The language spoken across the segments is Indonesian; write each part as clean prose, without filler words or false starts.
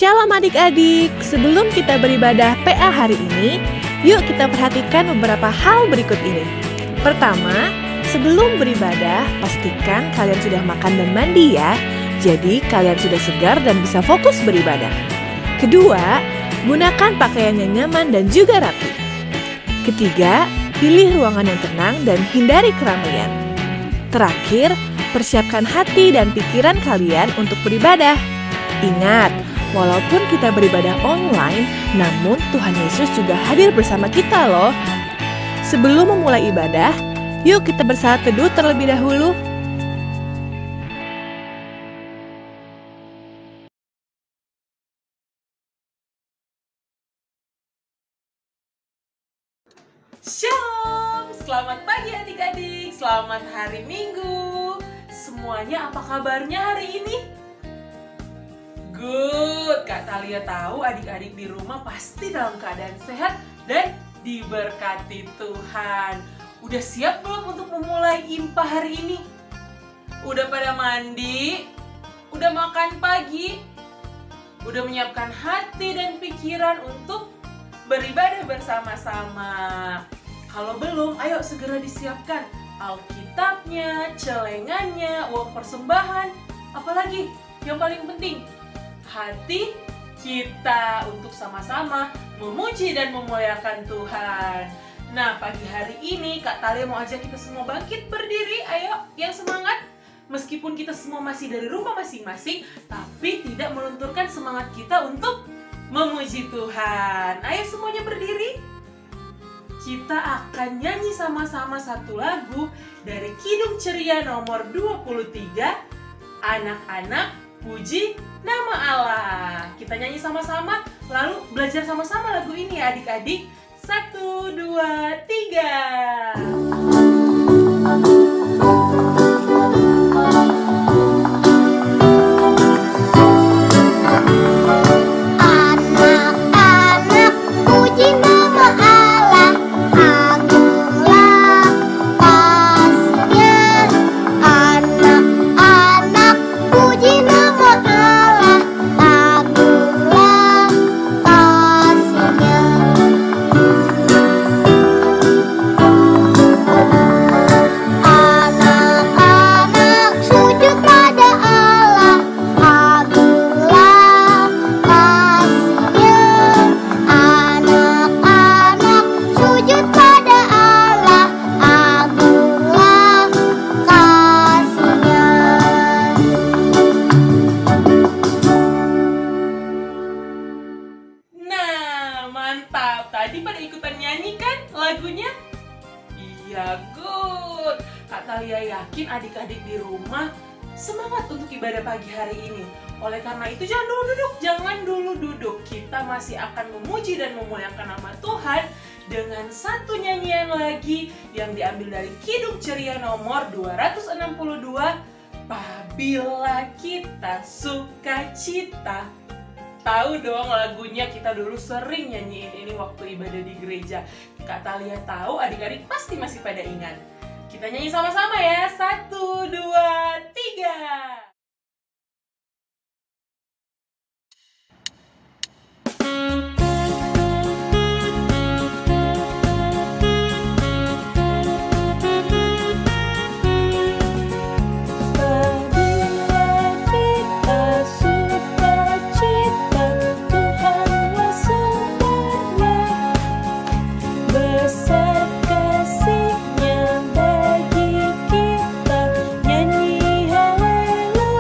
Shalom adik-adik, sebelum kita beribadah PA hari ini, yuk kita perhatikan beberapa hal berikut ini. Pertama, sebelum beribadah, pastikan kalian sudah makan dan mandi ya. Jadi kalian sudah segar dan bisa fokus beribadah. Kedua, gunakan pakaian yang nyaman dan juga rapi. Ketiga, pilih ruangan yang tenang dan hindari keramaian. Terakhir, persiapkan hati dan pikiran kalian untuk beribadah. Ingat, walaupun kita beribadah online, namun Tuhan Yesus juga hadir bersama kita loh. Sebelum memulai ibadah, yuk kita bersaat teduh terlebih dahulu. Shalom, selamat pagi adik-adik, selamat hari Minggu. Semuanya apa kabarnya hari ini? Good, Kak Talia tahu adik-adik di rumah pasti dalam keadaan sehat dan diberkati Tuhan. Udah siap belum untuk memulai IMPA hari ini? Udah pada mandi? Udah makan pagi? Udah menyiapkan hati dan pikiran untuk beribadah bersama-sama? Kalau belum, ayo segera disiapkan Alkitabnya, celengannya, uang persembahan, apalagi yang paling penting, hati kita untuk sama-sama memuji dan memuliakan Tuhan. Nah, pagi hari ini Kak Talia mau ajak kita semua bangkit berdiri. Ayo, yang semangat. Meskipun kita semua masih dari rumah masing-masing, tapi tidak melunturkan semangat kita untuk memuji Tuhan. Ayo semuanya berdiri. Kita akan nyanyi sama-sama satu lagu dari Kidung Ceria nomor 23, Anak-anak Puji Nama Allah. Kita nyanyi sama-sama, lalu belajar sama-sama lagu ini ya adik-adik. 1, 2, 3. Tadi pada ikutan nyanyi kan lagunya? Iya, good. Kak Talia yakin adik-adik di rumah semangat untuk ibadah pagi hari ini. Oleh karena itu jangan dulu duduk. Kita masih akan memuji dan memuliakan nama Tuhan dengan satu nyanyian lagi yang diambil dari Kidung Ceria nomor 262, Apabila Kita Sukacita. Tahu dong lagunya, kita dulu sering nyanyiin ini waktu ibadah di gereja. Kak Talia tahu, adik-adik pasti masih pada ingat. Kita nyanyi sama-sama ya. 1, 2, 3. Kasih-Nya bagi kita, nyanyi haleluya.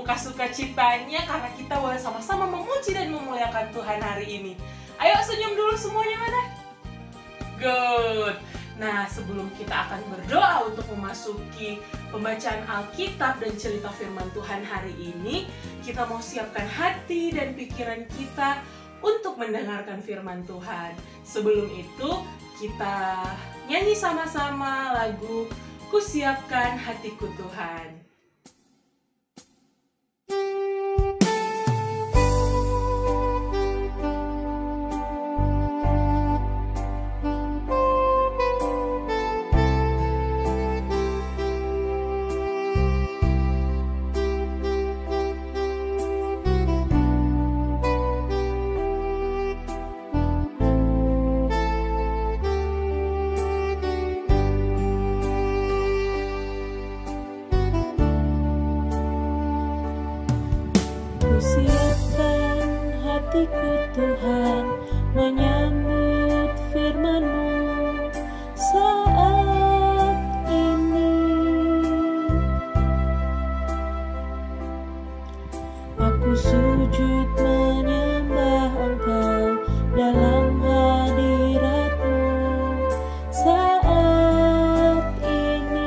muka sukacitanya karena kita boleh sama-sama memuji dan memuliakan Tuhan hari ini. Ayo senyum dulu semuanya mana? Good. Nah, sebelum kita akan berdoa untuk memasuki pembacaan Alkitab dan cerita firman Tuhan hari ini, kita mau siapkan hati dan pikiran kita untuk mendengarkan firman Tuhan. Sebelum itu, kita nyanyi sama-sama lagu Ku Siapkan Hatiku Tuhan. Siapkan hatiku Tuhan, menyambut firman-Mu saat ini. Aku sujud menyembah Engkau dalam hadirat-Mu saat ini.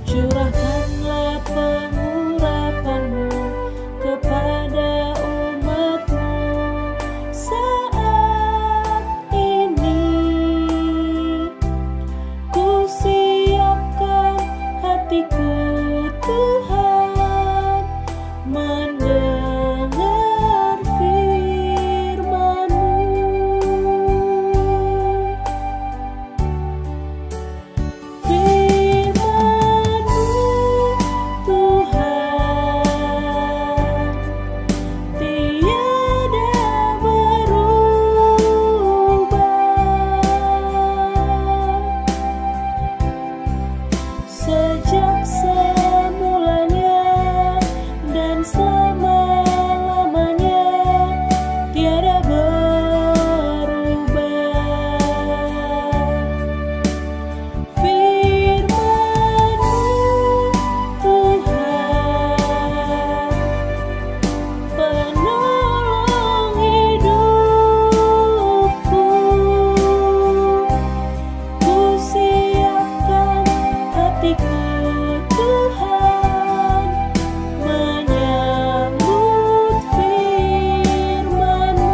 Curahkanlah pengurapan-Mu kepada umat-Mu saat ini. Ku siapkan hatiku Tuhan, mendengar firman-Mu. Sejak semulanya dan selama-lamanya tiada berubah. Firman-Mu Tuhan, penolong hidupku. Ku siapkan hatiku Tuhan, menyambut firman-Mu.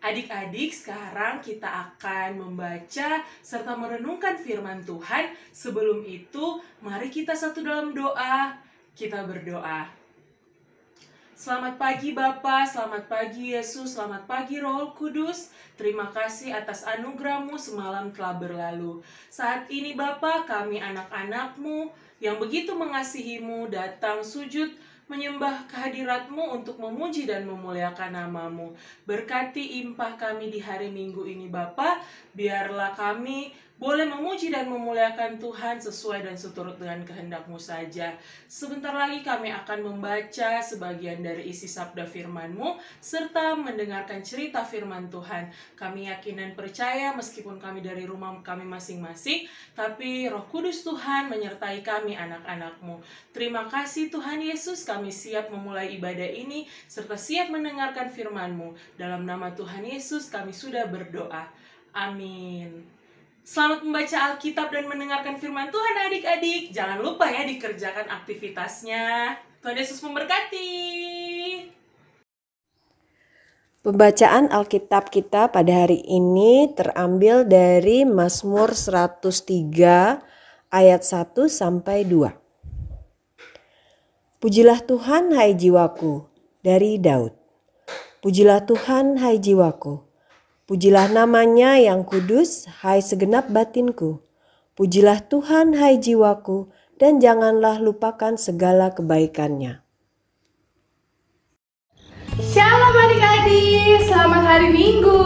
Adik-adik, sekarang kita akan membaca serta merenungkan firman Tuhan. Sebelum itu, mari kita satu dalam doa. Kita berdoa. Selamat pagi Bapa, selamat pagi Yesus, selamat pagi Roh Kudus. Terima kasih atas anugerah-Mu semalam telah berlalu. Saat ini Bapa, kami anak-anak-Mu yang begitu mengasihi-Mu datang sujud menyembah kehadirat-Mu untuk memuji dan memuliakan nama-Mu. Berkati impah kami di hari Minggu ini Bapa, biarlah kami boleh memuji dan memuliakan Tuhan sesuai dan seturut dengan kehendak-Mu saja. Sebentar lagi kami akan membaca sebagian dari isi sabda firman-Mu, serta mendengarkan cerita firman Tuhan. Kami yakin dan percaya meskipun kami dari rumah kami masing-masing, tapi Roh Kudus Tuhan menyertai kami anak-anak-Mu. Terima kasih Tuhan Yesus, kami siap memulai ibadah ini, serta siap mendengarkan firman-Mu. Dalam nama Tuhan Yesus kami sudah berdoa. Amin. Selamat membaca Alkitab dan mendengarkan firman Tuhan adik-adik. Jangan lupa ya dikerjakan aktivitasnya. Tuhan Yesus memberkati. Pembacaan Alkitab kita pada hari ini terambil dari Mazmur 103 ayat 1 sampai 2. Pujilah Tuhan hai jiwaku, dari Daud. Pujilah Tuhan hai jiwaku. Pujilah namanya yang kudus, hai segenap batinku. Pujilah Tuhan, hai jiwaku, dan janganlah lupakan segala kebaikannya. Shalom adik-adik. adik-adik, selamat hari Minggu.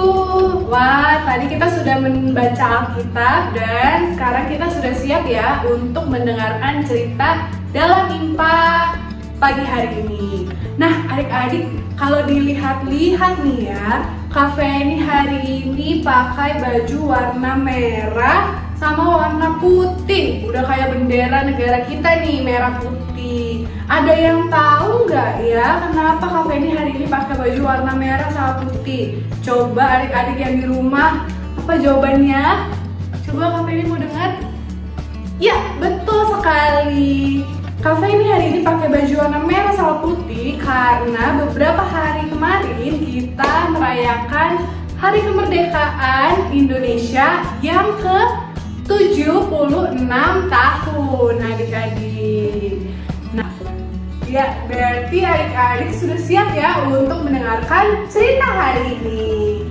Wah, tadi kita sudah membaca Alkitab dan sekarang kita sudah siap ya untuk mendengarkan cerita dalam IMPA pagi hari ini. Nah, adik-adik, kalau dilihat-lihat nih ya, Kak Feni hari ini pakai baju warna merah sama warna putih. Udah kayak bendera negara kita nih, merah putih. Ada yang tahu nggak ya kenapa Kak Feni hari ini pakai baju warna merah sama putih? Coba adik-adik yang di rumah, apa jawabannya? Coba Kak Feni mau dengar? Ya, betul sekali. Kak Feni hari ini pakai baju warna merah sama putih karena beberapa hari kemarin kita merayakan Hari Kemerdekaan Indonesia yang ke-76 tahun, adik-adik. Nah, ya berarti adik-adik sudah siap ya untuk mendengarkan cerita hari ini.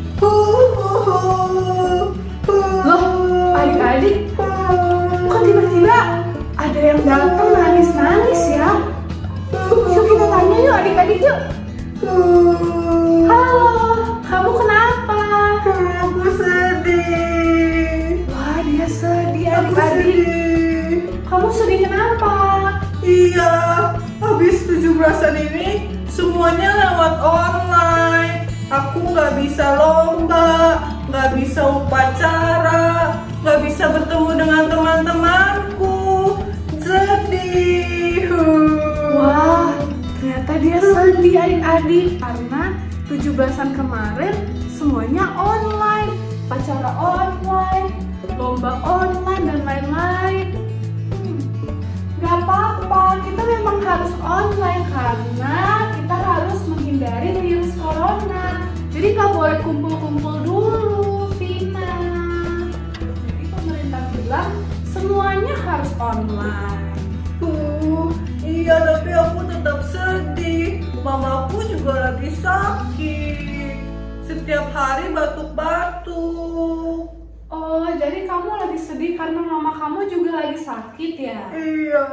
Loh, adik-adik, kok tiba-tiba ada yang datang nangis-nangis ya? Yuk kita tanya yuk adik-adik yuk. Halo, kamu kenapa? Aku sedih. Wah, dia sedih adik-adik. Kamu sedih kenapa? Iya, habis 17-an ini semuanya lewat online. Aku nggak bisa lomba, nggak bisa upacara, nggak bisa bertemu dengan teman-temanku. Sedih. Wah, ternyata dia sedih adik-adik karena 17-an kemarin semuanya online, upacara online, lomba online dan lain-lain. Gak apa-apa, kita memang harus online karena kita harus menghindari virus corona. Jadi gak boleh kumpul-kumpul dulu, Vina. Jadi pemerintah bilang semuanya harus online. Iya, tapi aku tetap sedih. Mamaku juga lagi sakit. Setiap hari batuk-batuk. Oh, jadi kamu lagi sedih karena mama kamu juga lagi sakit ya? Iya.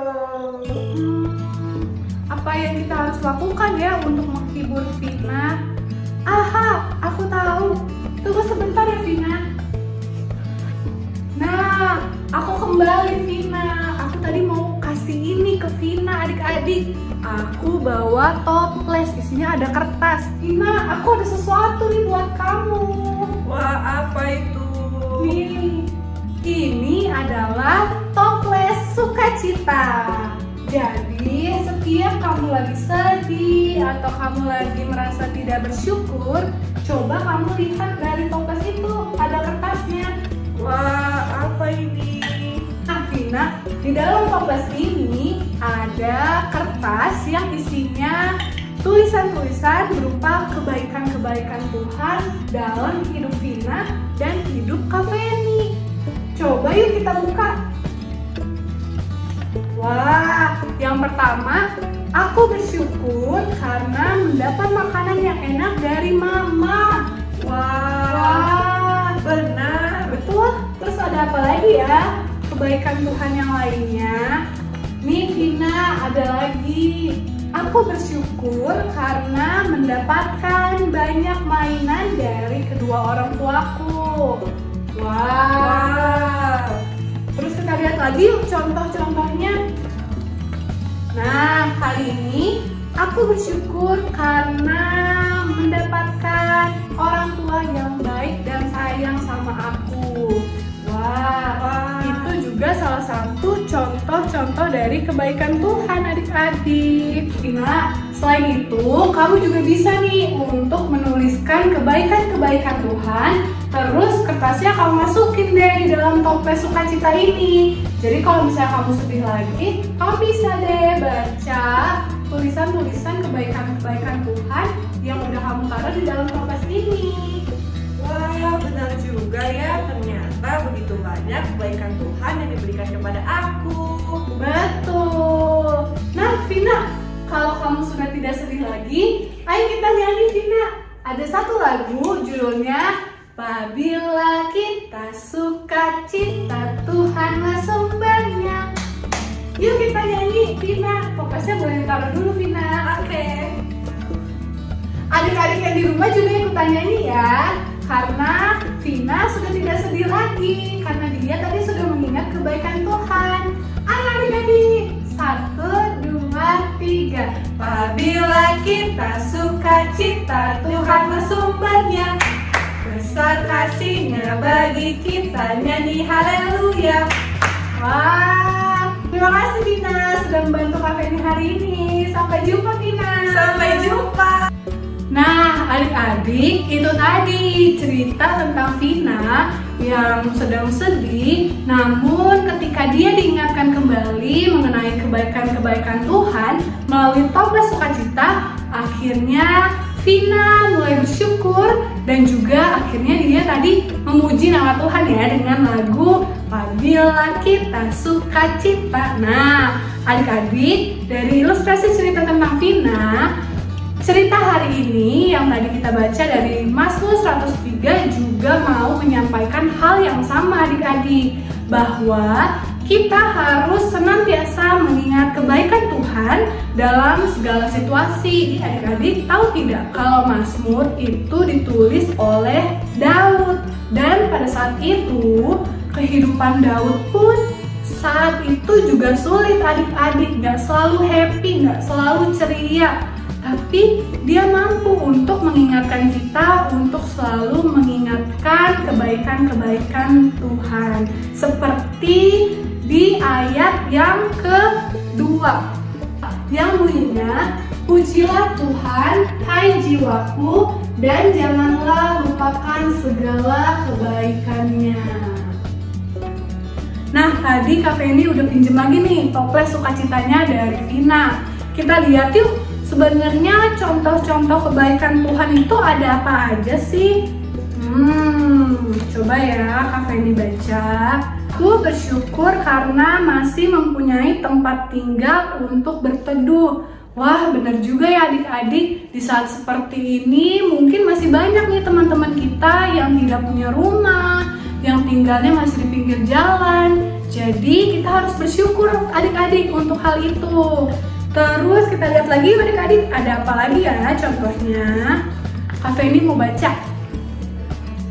Apa yang kita harus lakukan ya untuk menghibur Vina? Aha, aku tahu. Tunggu sebentar ya Vina. Nah, aku kembali Vina. Aku tadi mau kasih ini ke Vina adik-adik. Aku bawa toples, isinya ada kertas. Vina, aku ada sesuatu nih buat kamu. Wah, apa itu? Nih, ini adalah toples sukacita. Jadi setiap kamu lagi sedih atau kamu lagi merasa tidak bersyukur, coba kamu lihat dari toples itu, ada kertasnya. Wah, apa ini? Nah, Vina, di dalam toples ini ada kertas yang isinya tulisan-tulisan berupa kebaikan-kebaikan Tuhan dalam hidup Vina dan hidup Kak Feni. Coba yuk kita buka. Wah, yang pertama, aku bersyukur karena mendapat makanan yang enak dari Mama. Wah, benar. Betul. Terus ada apa lagi ya? Kebaikan Tuhan yang lainnya. Nih Vina, ada lagi. Aku bersyukur karena mendapatkan banyak mainan dari kedua orang tuaku. Wah. Terus kita lihat lagi yuk contoh-contohnya. Nah, kali ini aku bersyukur karena mendapatkan orang tua yang baik dan sayang sama aku. Wah, itu juga salah satu contoh-contoh dari kebaikan Tuhan adik-adik. Nah, selain itu, kamu juga bisa nih untuk menuliskan kebaikan-kebaikan Tuhan. Terus kertasnya kamu masukin deh di dalam toples sukacita ini. Jadi kalau misalnya kamu sedih lagi, kamu bisa deh baca tulisan-tulisan kebaikan-kebaikan Tuhan yang udah kamu taruh di dalam toples ini. Wah, benar juga ya. Ternyata begitu banyak kebaikan Tuhan yang diberikan kepada aku. Betul. Nah, Vina, kalau kamu sudah tidak sedih lagi, ayo kita nyanyi, Vina. Ada satu lagu judulnya Apabila Kita Sukacita, Tuhanlah Sumbernya. Yuk kita nyanyi, Vina. Fokusnya boleh ditaruh dulu, Vina. Oke. Adik-adik yang di rumah juga ikutan nyanyi ya. Karena Vina sudah tidak sedih lagi. Karena dia tadi sudah mengingat kebaikan Tuhan. Ayo adik-adik. 1, 2, 3. Apabila kita sukacita, Tuhan sumbernya. Besar kasih-Nya bagi kita, nyanyi haleluya. Wah, terima kasih Vina sudah membantu Kak Feni hari ini. Sampai jumpa Vina. Sampai jumpa. Nah, adik-adik, itu tadi cerita tentang Vina yang sedang sedih. Namun ketika dia diingatkan kembali mengenai kebaikan-kebaikan Tuhan melalui toples sukacita, akhirnya Vina mulai bersyukur dan juga akhirnya dia tadi memuji nama Tuhan ya dengan lagu Apabila Kita Sukacita. Nah, adik-adik, dari ilustrasi cerita tentang Vina, cerita hari ini yang tadi kita baca dari Mazmur 103 juga mau menyampaikan hal yang sama adik-adik, bahwa kita harus senantiasa mengingat kebaikan Tuhan dalam segala situasi. Adik-adik tahu tidak kalau Mazmur itu ditulis oleh Daud, dan pada saat itu kehidupan Daud pun saat itu juga sulit adik-adik, gak selalu happy, gak selalu ceria. Tapi dia mampu untuk mengingatkan kita untuk selalu mengingatkan kebaikan-kebaikan Tuhan. Seperti di ayat yang kedua yang bunyinya, pujilah Tuhan, hai jiwaku, dan janganlah lupakan segala kebaikannya. Nah, tadi Kak Feni udah pinjem lagi nih toples sukacitanya dari Vina. Kita lihat yuk, sebenarnya contoh-contoh kebaikan Tuhan itu ada apa aja sih? Coba ya Kak Feni baca. Aku bersyukur karena masih mempunyai tempat tinggal untuk berteduh. Wah, benar juga ya adik-adik, di saat seperti ini mungkin masih banyak nih teman-teman kita yang tidak punya rumah, yang tinggalnya masih di pinggir jalan. Jadi kita harus bersyukur adik-adik untuk hal itu. Terus kita lihat lagi adik-adik, ada apa lagi ya contohnya. Kak Feni mau baca.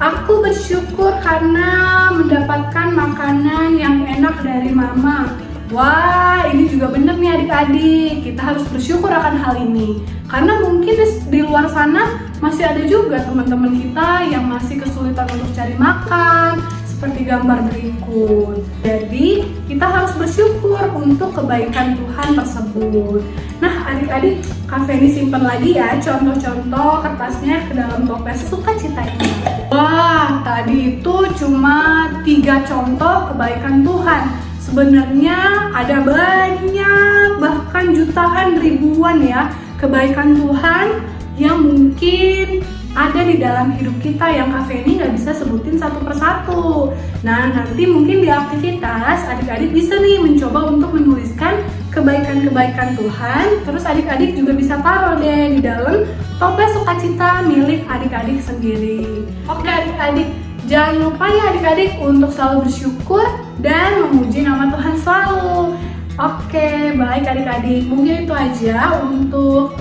Aku bersyukur karena mendapatkan makanan yang enak dari mama. Wah, ini juga bener nih adik-adik. Kita harus bersyukur akan hal ini. Karena mungkin di luar sana masih ada juga teman-teman kita yang masih kesulitan untuk cari makan, seperti gambar berikut. Jadi, kita harus bersyukur untuk kebaikan Tuhan tersebut. Nah, adik-adik, Kak Feni simpen lagi ya contoh-contoh kertasnya ke dalam toples sukacita ini. Wah, tadi itu cuma 3 contoh kebaikan Tuhan. Sebenarnya ada banyak, bahkan jutaan, ribuan ya kebaikan Tuhan yang mungkin ada di dalam hidup kita yang Kak Feni nggak bisa sebutin satu persatu. Nah, nanti mungkin di aktivitas adik-adik bisa nih mencoba untuk menuliskan kebaikan-kebaikan Tuhan. Terus adik-adik juga bisa taruh deh di dalam toples sukacita milik adik-adik sendiri. Oke adik-adik, jangan lupa ya adik-adik untuk selalu bersyukur dan memuji nama Tuhan selalu. Oke, baik adik-adik, mungkin itu aja untuk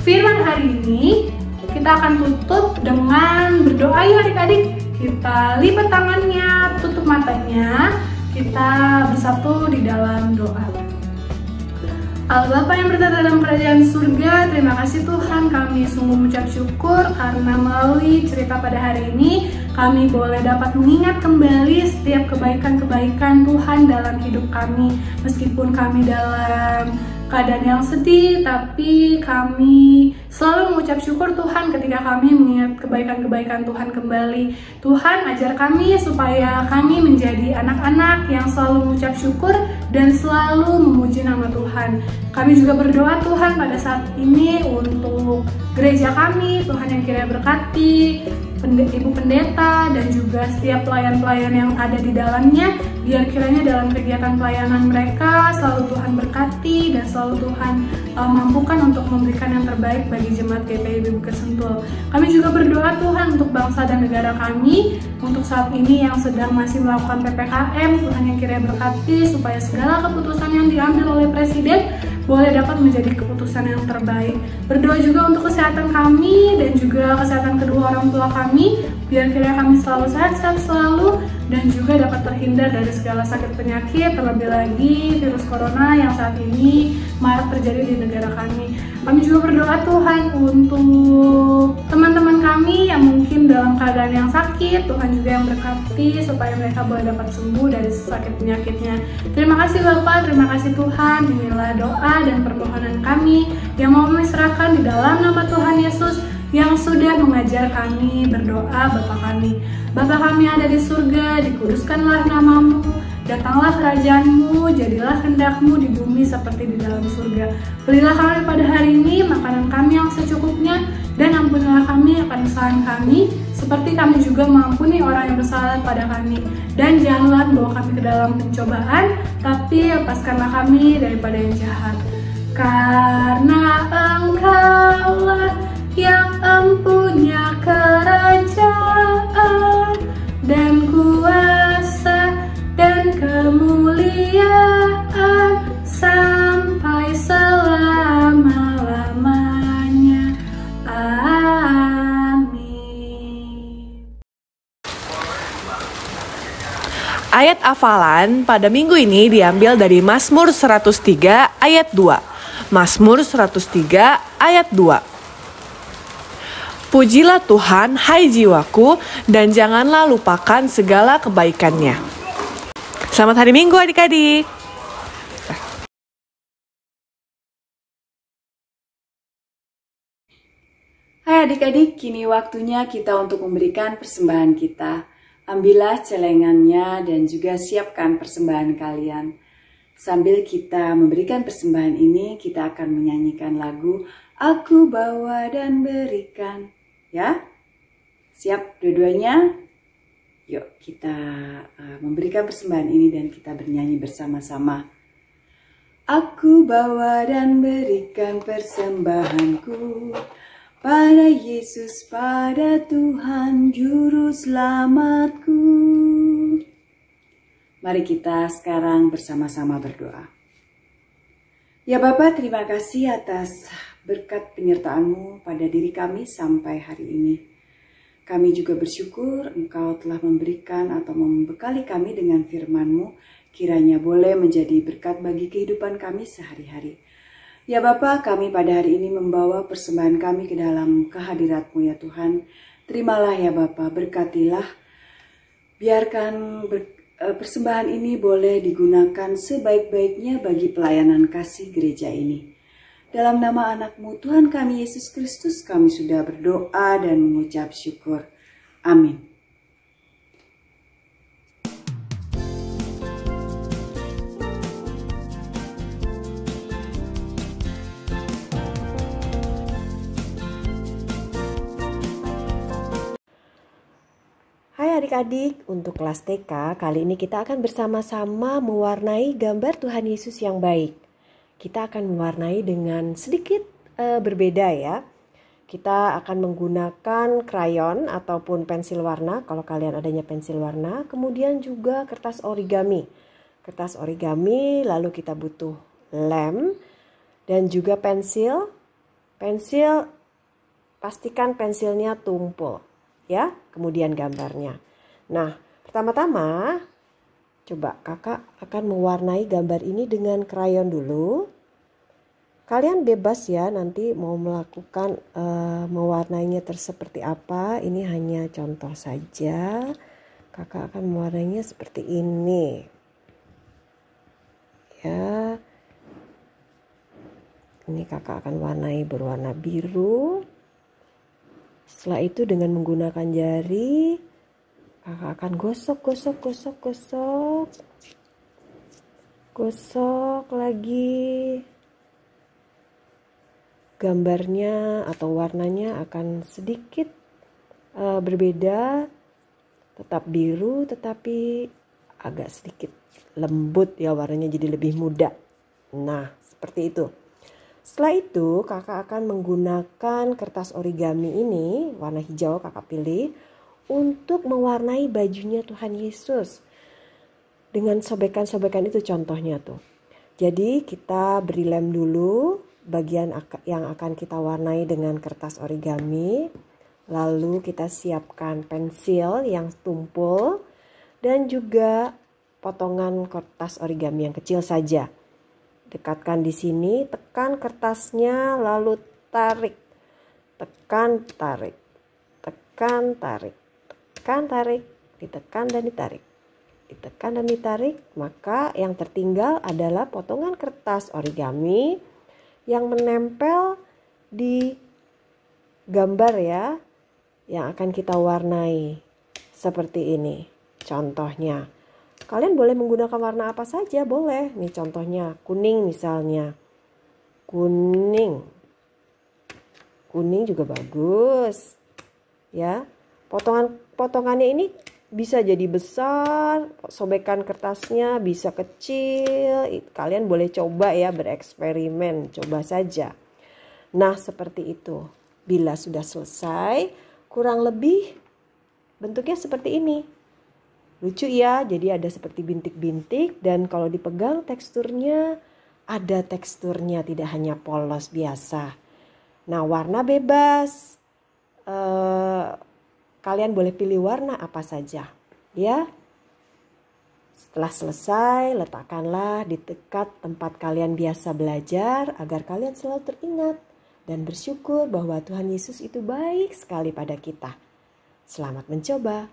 firman hari ini. Kita akan tutup dengan berdoa ya adik-adik. Kita lipat tangannya, tutup matanya, kita bersatu di dalam doa. Allah Bapa yang berada dalam kerajaan surga, terima kasih Tuhan, kami sungguh mengucap syukur karena melalui cerita pada hari ini kami boleh dapat mengingat kembali setiap kebaikan-kebaikan Tuhan dalam hidup kami. Meskipun kami dalam keadaan yang sedih, tapi kami selalu mengucap syukur Tuhan ketika kami mengingat kebaikan-kebaikan Tuhan kembali. Tuhan, ajar kami supaya kami menjadi anak-anak yang selalu mengucap syukur dan selalu memuji nama Tuhan. Kami juga berdoa Tuhan pada saat ini untuk gereja kami, Tuhan yang kiranya berkati Ibu Pendeta dan juga setiap pelayan-pelayan yang ada di dalamnya, biar kiranya dalam kegiatan pelayanan mereka selalu Tuhan berkati dan selalu Tuhan mampukan untuk memberikan yang terbaik bagi jemaat GPI Bukit Sentul. Kami juga berdoa Tuhan untuk bangsa dan negara kami untuk saat ini yang sedang masih melakukan PPKM, Tuhan yang kiranya berkati supaya segala keputusan yang diambil oleh Presiden boleh dapat menjadi keputusan yang terbaik. Berdoa juga untuk kesehatan kami dan juga kesehatan kedua orang tua kami, biar kiranya kami selalu sehat-sehat selalu dan juga dapat terhindar dari segala sakit penyakit, terlebih lagi virus corona yang saat ini marak terjadi di negara kami. Kami juga berdoa Tuhan untuk teman-teman kami yang mungkin dalam keadaan yang sakit, Tuhan juga yang berkati supaya mereka boleh dapat sembuh dari sakit penyakitnya. Terima kasih Bapak, terima kasih Tuhan. Inilah doa dan permohonan kami yang mau kami serahkan di dalam nama Tuhan Yesus yang sudah mengajar kami berdoa Bapa kami. Bapa kami yang ada di surga, dikuduskanlah namamu, datanglah kerajaanmu, jadilah kehendak-Mu di bumi seperti di dalam surga. Berilah kami pada hari ini makanan kami yang secukupnya, dan ampunilah kami akan kesalahan kami, seperti kami juga mengampuni orang yang bersalah pada kami. Dan janganlah bawa kami ke dalam pencobaan, tapi lepaskanlah kami daripada yang jahat. Karena Engkaulah yang empunya kerajaan dan kuasa dan kemuliaan sampai selama-lamanya. Amin. Ayat hafalan pada minggu ini diambil dari Mazmur 103 ayat 2. Mazmur 103 ayat 2. Pujilah Tuhan, hai jiwaku, dan janganlah lupakan segala kebaikannya. Selamat hari Minggu adik-adik. Hai adik-adik, kini waktunya kita untuk memberikan persembahan kita. Ambillah celengannya dan juga siapkan persembahan kalian. Sambil kita memberikan persembahan ini, kita akan menyanyikan lagu Aku Bawa dan Berikan. Ya, siap dua-duanya? Yuk kita memberikan persembahan ini dan kita bernyanyi bersama-sama. Aku bawa dan berikan persembahanku pada Yesus, pada Tuhan Juru Selamatku. Mari kita sekarang bersama-sama berdoa. Ya Bapa, terima kasih atas berkat penyertaan-Mu pada diri kami sampai hari ini. Kami juga bersyukur Engkau telah memberikan atau membekali kami dengan firman-Mu, kiranya boleh menjadi berkat bagi kehidupan kami sehari-hari. Ya Bapa, kami pada hari ini membawa persembahan kami ke dalam kehadirat-Mu ya Tuhan. Terimalah ya Bapa, berkatilah. Biarkan persembahan ini boleh digunakan sebaik-baiknya bagi pelayanan kasih gereja ini. Dalam nama anak-Mu Tuhan kami Yesus Kristus kami sudah berdoa dan mengucap syukur. Amin. Hai adik-adik, untuk kelas TK kali ini kita akan bersama-sama mewarnai gambar Tuhan Yesus yang baik. Kita akan mewarnai dengan sedikit berbeda ya. Kita akan menggunakan krayon ataupun pensil warna kalau kalian adanya pensil warna. Kemudian juga kertas origami. Kertas origami, lalu kita butuh lem dan juga pensil. Pensil, pastikan pensilnya tumpul ya. Kemudian gambarnya. Nah, pertama-tama coba kakak akan mewarnai gambar ini dengan krayon dulu. Kalian bebas ya nanti mau melakukan mewarnainya seperti apa. Ini hanya contoh saja. Kakak akan mewarnainya seperti ini. Ya. Ini kakak akan warnai berwarna biru. Setelah itu dengan menggunakan jari kakak akan gosok lagi. Gambarnya atau warnanya akan sedikit berbeda, tetap biru tetapi agak sedikit lembut ya, warnanya jadi lebih muda. Nah, seperti itu. Setelah itu kakak akan menggunakan kertas origami ini, warna hijau kakak pilih, untuk mewarnai bajunya Tuhan Yesus. Dengan sobekan-sobekan itu contohnya tuh. Jadi kita beri lem dulu bagian yang akan kita warnai dengan kertas origami. Lalu kita siapkan pensil yang tumpul dan juga potongan kertas origami yang kecil saja. Dekatkan di sini, tekan kertasnya lalu tarik. Tekan, tarik. Tekan, tarik. Tekan, tarik. Ditekan dan ditarik. Ditekan dan ditarik, maka yang tertinggal adalah potongan kertas origami yang menempel di gambar ya, yang akan kita warnai seperti ini. Contohnya, kalian boleh menggunakan warna apa saja, boleh. Nih contohnya, kuning misalnya. Kuning. Kuning juga bagus. Ya. Potongannya ini bisa jadi besar, sobekan kertasnya bisa kecil. Kalian boleh coba ya, bereksperimen, coba saja. Nah, seperti itu. Bila sudah selesai, kurang lebih bentuknya seperti ini. Lucu ya, jadi ada seperti bintik-bintik dan kalau dipegang teksturnya ada teksturnya, tidak hanya polos biasa. Nah, warna bebas. Kalian boleh pilih warna apa saja, ya. Setelah selesai, letakkanlah di dekat tempat kalian biasa belajar agar kalian selalu teringat dan bersyukur bahwa Tuhan Yesus itu baik sekali pada kita. Selamat mencoba.